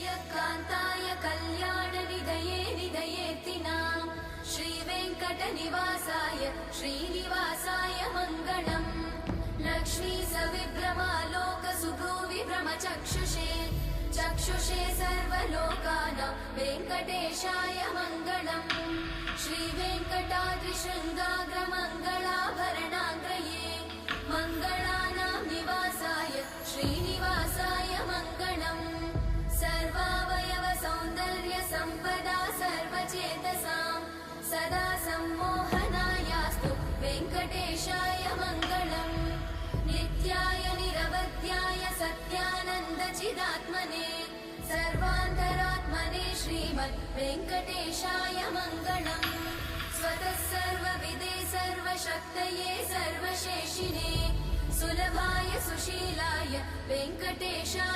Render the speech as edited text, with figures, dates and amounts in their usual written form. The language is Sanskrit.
श्रियकान्ताय कल्याणनिधये निधयेऽर्थिनाम् श्रीवेङ्कटनिवासाय श्रीनिवासाय मङ्गलम् लक्ष्मी सविभ्रमालोकसुभ्रूविभ्रमचक्षुषे चक्षुषे सर्वलोकानां वेङ्कटेशाय मङ्गलम् श्रीवेङ्कटाद्रिशृङ्गाग्रमङ्गलाभरणाग्रये मङ्गलानां निवासाय श्रीनिवासाय मङ्गलम् सर्वावयव सौन्दर्य सम्पदा सर्वचेतसां सदा सम्मोहनायास्तु वेङ्कटेशाय मङ्गलम् नित्याय निरवध्याय सत्यानन्दचिदात्मने सर्वान्तरात्मने श्रीमद् वेङ्कटेशाय मङ्गलम् स्वतः सर्वविदे सर्वशक्तये सर्वशेषिणे सुलभाय सुशीलाय वेङ्कटेशाय